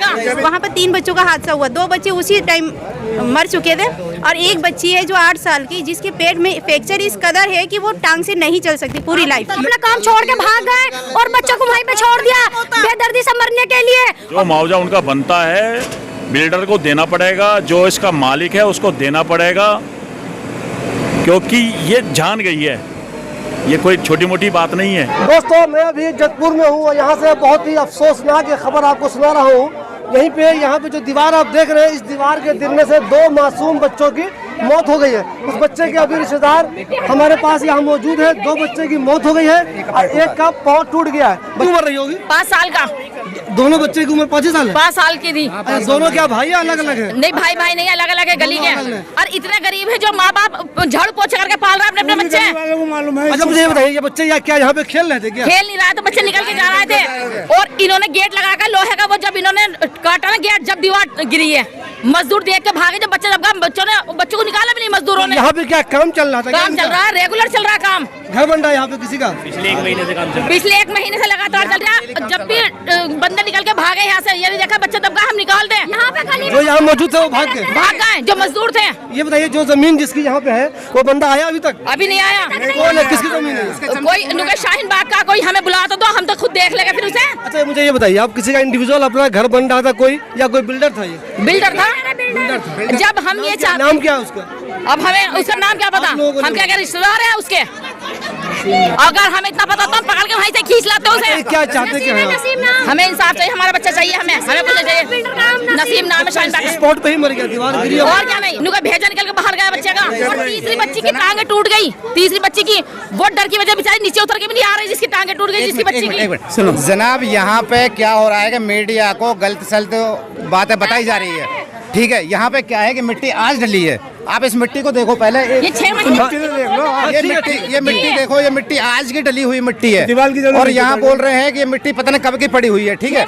जाएगा। वहाँ पर 3 बच्चों का हादसा हुआ, 2 बच्चे उसी टाइम मर चुके थे और एक बच्ची है जो 8 साल की, जिसके पेट में फ्रैक्चर इस कदर है कि वो टांग से नहीं चल सकती पूरी लाइफ। अपना काम छोड़ के भाग गए और बच्चों को वहीं पे छोड़ दिया बेदर्दी से मरने के लिए। जो मुआवजा उनका बनता है बिल्डर को देना पड़ेगा, जो इसका मालिक है उसको देना पड़ेगा, क्योंकि ये जान गई है, ये कोई छोटी मोटी बात नहीं है। दोस्तों मैं अभी जतपुर में हूँ और यहाँ से बहुत ही अफसोसनाक खबर आपको सुना रहा हूँ। यहाँ पे जो दीवार आप देख रहे हैं, इस दीवार के गिरने से 2 मासूम बच्चों की मौत हो गई है। उस बच्चे के अभी रिश्तेदार हमारे पास यहाँ मौजूद है। 2 बच्चे की मौत हो गई है और एक का पाँव टूट गया है। उम्र रही होगी 5 साल का। दोनों बच्चे की उम्र 5 साल है। 5 साल की थी। दोनों क्या भाई अलग अलग है? नहीं भाई भाई नहीं, अलग अलग है, गली के। और इतने गरीब है जो माँ बाप झाड़ू पोछा करके पाल रहा है अपने अपने बच्चे। मालूम है। अच्छा मुझे ये बताइए, ये बच्चे क्या यहाँ पे खेल रहे थे क्या? खेल नहीं रहा है तो बच्चे निकल के जा रहे थे और इन्होंने गेट लगाकर लोहे का, वो जब इन्होंने काटा ना गेट, जब दीवार गिरी है, मजदूर देख के भागे। जब बच्चों को निकाला भी नहीं मजदूरों ने। यहाँ पे क्या काम चल रहा था? काम चल रहा है, रेगुलर चल रहा है काम। घर बन रहा है यहाँ पे किसी का? पिछले 1 महीने से काम चल रहा है। पिछले 1 महीने से लगातार चल रहा है। जब भी बंदे निकल के भागे यहाँ से, ये नहीं देखा बच्चा दबका हम निकाल दें। यहाँ पे जो यहाँ मौजूद थे वो भाग गए, जो मजदूर थे। ये बताइए, जो जमीन जिसकी यहाँ पे है वो बंदा आया अभी तक? अभी नहीं आया। कौन है, किसकी जमीन है? कोई नुके शाहीन बाग का, कोई हमें बुला तो दो, हम तो खुद देख लेंगे फिर उसे। अच्छा मुझे ये बताइए, आप किसी का इंडिविजुअल अपना घर बन रहा था कोई, या कोई बिल्डर था? ये बिल्डर था। जब हम ये चाहते, नाम क्या है उसका? अब हमें उसका नाम क्या पता, हम क्या रिश्तेदार है उसके? अगर हमें इतना पता तो हम पकड़ के वहीं से खींच लाते उसे। क्या चाहते क्या है? हमें इंसाफ चाहिए, हमारा बच्चा चाहिए, हमें कुछ चाहिए। नसीम नाम है शाहीन बाग। स्पॉट पे ही मर गया, दीवार गिरी। और क्या नहीं, नुका भेजा निकल के बाहर गया बच्चे का। और तीसरी बच्ची की टांगे टूट गई, तीसरी बच्ची की, वो डर की वजह बेचारी नीचे उतर के भी नहीं आ रही, जिसकी टांगे टूट गई, जिसकी बच्ची की। सुनो जनाब, यहाँ पे क्या हो रहा है कि मीडिया को गलत सलत बातें बताई जा रही है। ठीक है, यहाँ पे क्या है कि मिट्टी आज डली है। आप इस मिट्टी को देखो पहले, ये 6 महीने ये मिट्टी देखो, ये मिट्टी आज की डली हुई मिट्टी है। और यहाँ बोल रहे हैं कि ये मिट्टी पता नहीं कब की पड़ी हुई है। ठीक है,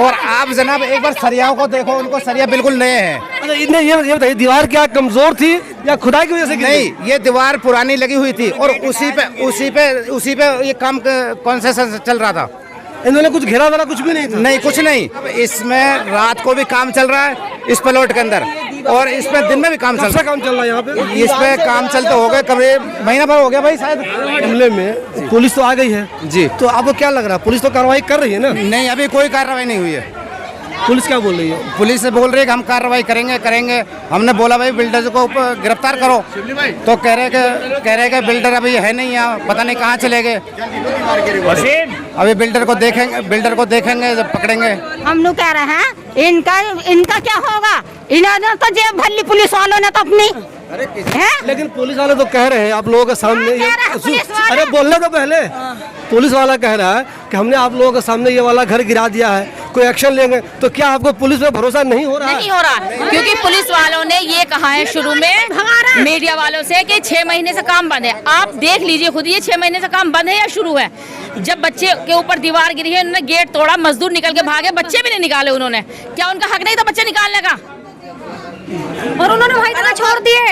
और आप जनाब एक बार सरियाओं को देखो, उनको सरिया बिल्कुल नए हैं। ये बताइए, दीवार क्या कमजोर थी या खुदाई की वजह से? नहीं, ये दीवार पुरानी लगी हुई थी और उसी पे ये काम कौन सा चल रहा था। इन्होंने कुछ घेरा वाला कुछ भी नहीं था? नहीं, कुछ नहीं। इसमें रात को भी काम चल रहा है इस प्लॉट के अंदर, और इसमें दिन में भी काम चल रहा है। यहाँ पे इस पे काम चलते हो गए करीब महीना भर हो गया भाई शायद। मामले में पुलिस तो आ गई है जी, तो आपको क्या लग रहा है, पुलिस तो कार्रवाई कर रही है ना? नहीं, अभी कोई कार्रवाई नहीं हुई है। पुलिस क्या बोल रही है? पुलिस से बोल रही है कि हम कार्रवाई करेंगे। हमने बोला भाई बिल्डर को गिरफ्तार करो, तो कह रहे कि बिल्डर अभी है नहीं यहाँ, पता नहीं कहाँ चले गए। अभी बिल्डर को देखेंगे जब पकड़ेंगे। हम लोग कह रहे हैं इनका क्या होगा? इन्होंने तो जेब भर ली पुलिस वालों ने तो अपनी है। लेकिन पुलिस वाले तो कह रहे हैं आप लोगों के सामने, अरे बोलने तो पहले। पुलिस वाला कह रहा है कि हमने आप लोगों के सामने ये वाला घर गिरा दिया है, कोई एक्शन लेंगे। तो क्या आपको पुलिस पे भरोसा नहीं हो रहा? नहीं हो रहा, क्योंकि पुलिस वालों ने ये कहा है शुरू में मीडिया वालों से कि 6 महीने से काम बंद है। आप देख लीजिए खुद, ये 6 महीने से काम बंद है या शुरू है? जब बच्चे के ऊपर दीवार गिरी है, उन्होंने गेट तोड़ा, मजदूर निकल के भागे, बच्चे भी नहीं निकाले उन्होंने। क्या उनका हक नहीं था बच्चे निकालने का? और उन्होंने वहीं तक छोड़ दिए।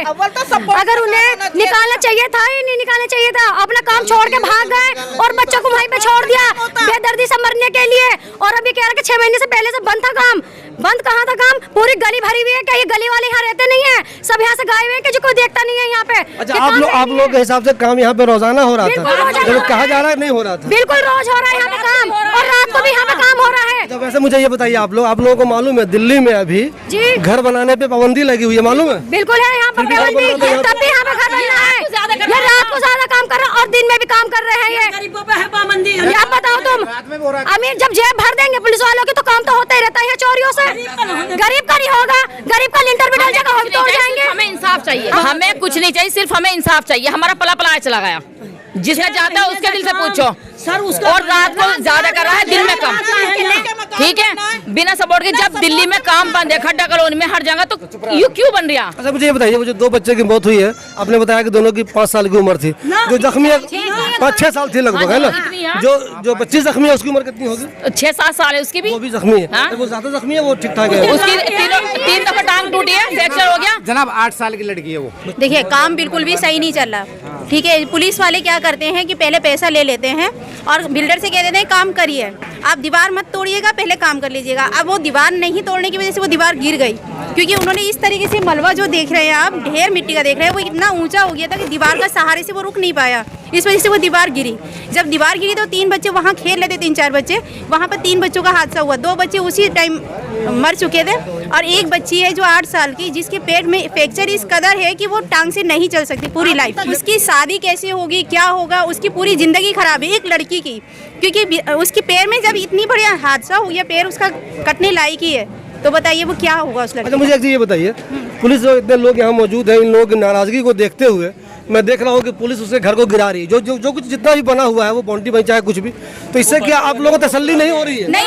अगर उन्हें निकालना चाहिए था ही नहीं निकालना चाहिए था। अपना काम छोड़ के भाग गए और बच्चों को वहीं पे छोड़ दिया बेदर्दी से मरने के लिए। और अभी कह रहे कि 6 महीने से पहले से बंद था काम। बंद कहाँ था काम? पूरी गली भरी हुई है। क्या ये गली वाले यहाँ रहते नहीं है? सब यहाँ से गायब है कि जो कोई देखता नहीं है यहाँ पे। अच्छा, आप लोग के हिसाब से काम यहाँ पे रोजाना हो रहा था? जब कहा जा रहा है नहीं हो रहा था? बिल्कुल रोज हो रहा है यहाँ पे काम, और रात को भी यहाँ पे काम हो रहा है। तो वैसे मुझे ये बताइए, आप लोगों को मालूम है दिल्ली में अभी घर बनाने पे पाबंदी लगी हुई है, मालूम है? बिल्कुल है, यहाँ पर पाबंदी, तब भी यहाँ पे घर बन रहा है। ये रात को ज्यादा काम कर रहा है और दिन में भी काम कर रहे हैं। ये गरीबों पे है पाबंदी। आप बताओ तुम, अमीर जब जेब भर देंगे पुलिस वालों की तो काम तो होता ही रहता है चोरियों से। गरीब का नहीं होगा, गरीब का लिंटर भी डल जाएगा, हम तोड़ जाएंगे। हमें इंसाफ चाहिए, हमें कुछ नहीं चाहिए, सिर्फ हमें इंसाफ चाहिए। हमारा पला पला चला गया, जिसने चाहता है उसके दिल से पूछो। सर उसका और रात को ज्यादा कर रहा है, दिन में कम। ठीक है, बिना सपोर्ट के जब दिल्ली में काम बंद है, खड्डा कॉलोनी में हर जगह, तो यू क्यों बन रहा? अच्छा मुझे ये बताइए, वो जो 2 बच्चे की मौत हुई है, आपने बताया कि दोनों की 5 साल की उम्र थी, जो जख्मी 5-6 साल थी लगभग, है ना? जो बच्ची जख्मी है उसकी उम्र कितनी होगी? 6-7 साल है उसकी भी। वो भी जख्मी है? वो ज्यादा जख्मी है, वो ठीक ठाक है? उसकी 3 दफा टांग टूटी है, फ्रैक्चर हो गया। जनाब 8 साल की लड़की है वो। देखिए काम बिल्कुल भी सही नहीं चल रहा। ठीक है, पुलिस वाले क्या करते हैं कि पहले पैसा ले लेते हैं और बिल्डर से कह देते हैं काम करिए, आप दीवार मत तोड़िएगा, पहले काम कर लीजिएगा। जाएगा। अब वो दीवार नहीं तोड़ने की वजह से वो दीवार गिर गई, क्योंकि उन्होंने इस तरीके से मलबा जो देख रहे हैं आप, ढेर मिट्टी का देख रहे हैं, वो इतना ऊंचा हो गया था कि दीवार का सहारे से वो रुक नहीं पाया, इस वजह से वो दीवार गिरी। जब दीवार गिरी तो 3 बच्चे वहाँ खेल रहे थे, 3-4 बच्चे, वहाँ पर 3 बच्चों का हादसा हुआ। 2 बच्चे उसी टाइम मर चुके थे और एक बच्ची है जो 8 साल की, जिसके पेट में फ्रैक्चर इस कदर है कि वो टांग से नहीं चल सकती पूरी लाइफ। उसकी शादी कैसे होगी, क्या होगा, उसकी पूरी ज़िंदगी खराब है एक लड़की की, क्योंकि उसके पैर में जब इतनी बढ़िया हादसा हो गया, पैर उसका कटने लायक ही है, तो बताइए वो क्या होगा उस लड़की। अच्छा, मुझे एक चीज़ ये बताइए, पुलिस जो इतने लोग यहाँ मौजूद हैं, इन लोगों की नाराज़गी को देखते हुए मैं देख रहा हूँ कि पुलिस उसके घर को गिरा रही है, जो कुछ जितना भी बना हुआ है वो बाउंड्री बनी चाहे कुछ भी, तो इससे क्या आप लोगों को तसल्ली नहीं हो रही है? नहीं,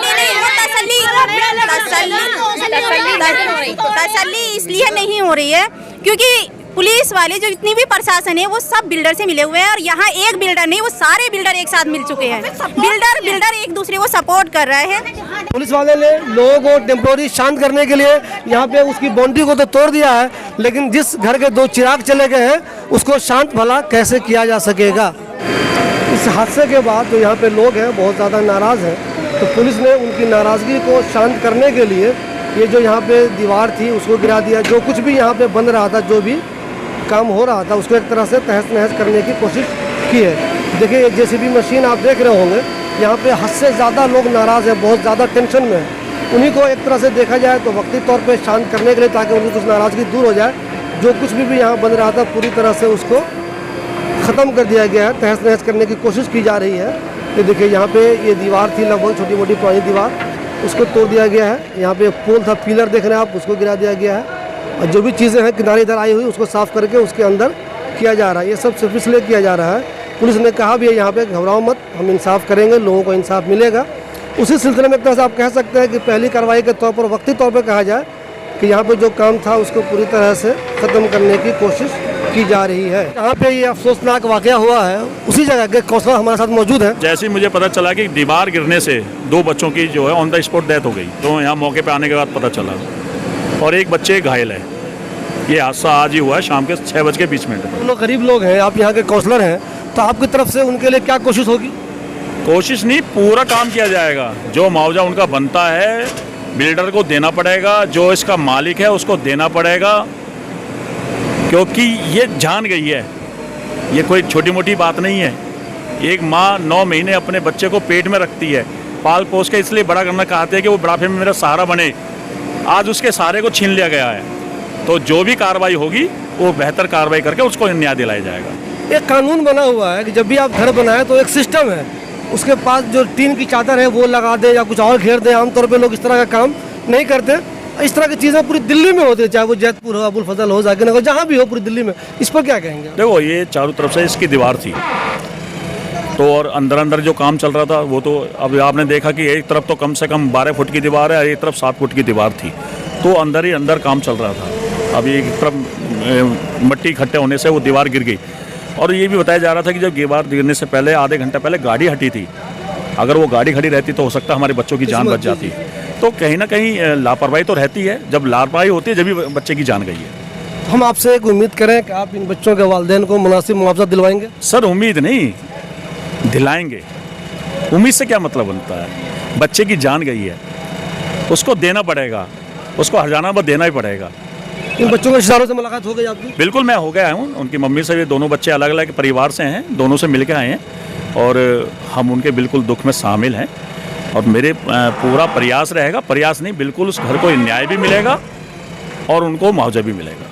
तसल्ली इसलिए नहीं हो रही है क्योंकि पुलिस वाले जो जितनी भी प्रशासन है वो सब बिल्डर से मिले हुए हैं, और यहाँ एक बिल्डर नहीं, वो सारे बिल्डर एक साथ मिल चुके हैं। बिल्डर एक दूसरे को सपोर्ट कर रहे हैं। पुलिस वाले ने लोगों को टेम्पोररी शांत करने के लिए यहाँ पे उसकी बाउंड्री को तो तोड़ दिया है, लेकिन जिस घर के 2 चिराग चले गए हैं उसको शांत भला कैसे किया जा सकेगा? इस हादसे के बाद जो यहाँ पे लोग हैं बहुत ज़्यादा नाराज़ हैं, तो पुलिस ने उनकी नाराज़गी को शांत करने के लिए ये जो यहाँ पे दीवार थी उसको गिरा दिया। जो कुछ भी यहाँ पे बन रहा था, जो भी काम हो रहा था, उसको एक तरह से तहस नहस करने की कोशिश की है। देखिए ये जेसीबी मशीन आप देख रहे होंगे, यहाँ पे हद से ज़्यादा लोग नाराज़ हैं, बहुत ज़्यादा टेंशन में हैं। उन्हीं को एक तरह से देखा जाए तो वक्ती तौर पे शांत करने के लिए, ताकि उनकी कुछ नाराज़गी दूर हो जाए। जो कुछ भी यहाँ बन रहा था पूरी तरह से उसको ख़त्म कर दिया गया है, तहस नहस करने की कोशिश की जा रही है। तो देखिए यहाँ पे ये दीवार थी, लगभग छोटी मोटी पुरानी दीवार, उसको तोड़ दिया गया है। यहाँ पे पोल था, पिलर देख रहे हैं आप, उसको गिरा दिया गया है, और जो भी चीज़ें हैं किनारे इधर आई हुई उसको साफ़ करके उसके अंदर किया जा रहा है। ये सब सिर्फ इसलिए किया जा रहा है, पुलिस ने कहा भी है यहाँ पे घबराओ मत, हम इंसाफ करेंगे, लोगों को इंसाफ मिलेगा। उसी सिलसिले में एक तरह से आप कह सकते हैं कि पहली कार्रवाई के तौर पर, वक्ती तौर पर कहा जाए कि यहाँ पे जो काम था उसको पूरी तरह से ख़त्म करने की कोशिश की जा रही है। यहाँ पे ये अफसोसनाक वाक़या हुआ है, उसी जगह के काउंसलर हमारे साथ मौजूद है। जैसे ही मुझे पता चला कि दीवार गिरने से 2 बच्चों की जो है ऑन द स्पॉट डेथ हो गई, तो यहाँ मौके पे आने के बाद पता चला, और एक बच्चे घायल है। ये हादसा आज ही हुआ है शाम के 6:20 पर। लोग गरीब लोग हैं, आप यहाँ के काउंसलर हैं, तो आपकी तरफ से उनके लिए क्या कोशिश होगी? कोशिश नहीं, पूरा काम किया जाएगा। जो मुआवजा उनका बनता है बिल्डर को देना पड़ेगा, जो इसका मालिक है उसको देना पड़ेगा, क्योंकि ये जान गई है, ये कोई छोटी मोटी बात नहीं है। एक माँ 9 महीने अपने बच्चे को पेट में रखती है, पाल पोस के इसलिए बड़ा करना चाहते हैं कि वो बुढ़ापे में मेरा सहारा बने। आज उसके सहारे को छीन लिया गया है, तो जो भी कार्रवाई होगी वो बेहतर कार्रवाई करके उसको न्याय दिलाया जाएगा। एक कानून बना हुआ है कि जब भी आप घर बनाएं तो एक सिस्टम है, उसके पास जो टीन की चादर है वो लगा दें या कुछ और घेर दें। आमतौर पे लोग इस तरह का काम नहीं करते। इस तरह की चीज़ें पूरी दिल्ली में होती है, चाहे वो जैतपुर हो, अबुल फजल हो, जाकिर नगर, जहाँ भी हो पूरी दिल्ली में। इस पर क्या कहेंगे? देखो ये चारों तरफ से इसकी दीवार थी, तो और अंदर अंदर जो काम चल रहा था वो तो अब आपने देखा कि एक तरफ तो कम से कम 12 फुट की दीवार है, एक तरफ 7 फुट की दीवार थी, तो अंदर ही अंदर काम चल रहा था। अभी एक तरफ मिट्टी इकट्ठे होने से वो दीवार गिर गई। और ये भी बताया जा रहा था कि जब दीवार गिरने से पहले आधे घंटे पहले गाड़ी हटी थी, अगर वो गाड़ी खड़ी रहती तो हो सकता हमारे बच्चों की जान बच जाती। तो कहीं ना कहीं लापरवाही तो रहती है, जब लापरवाही होती है जब भी बच्चे की जान गई है। हम आपसे एक उम्मीद करें कि आप इन बच्चों के वालिदैन को मुनासिब मुआवजा दिलवाएंगे? सर उम्मीद नहीं, दिलाएंगे। उम्मीद से क्या मतलब बनता है? बच्चे की जान गई है, उसको देना पड़ेगा, उसको हर्जाना पर देना ही पड़ेगा। इन बच्चों के रिश्तेदारों से मुलाकात हो गई आपकी? बिल्कुल, मैं हो गया हूँ। उनकी मम्मी से भी, दोनों बच्चे अलग अलग परिवार से हैं, दोनों से मिल के आए हैं, और हम उनके बिल्कुल दुख में शामिल हैं। और मेरे पूरा प्रयास रहेगा, प्रयास नहीं बिल्कुल, उस घर को न्याय भी मिलेगा और उनको मुआवजा भी मिलेगा।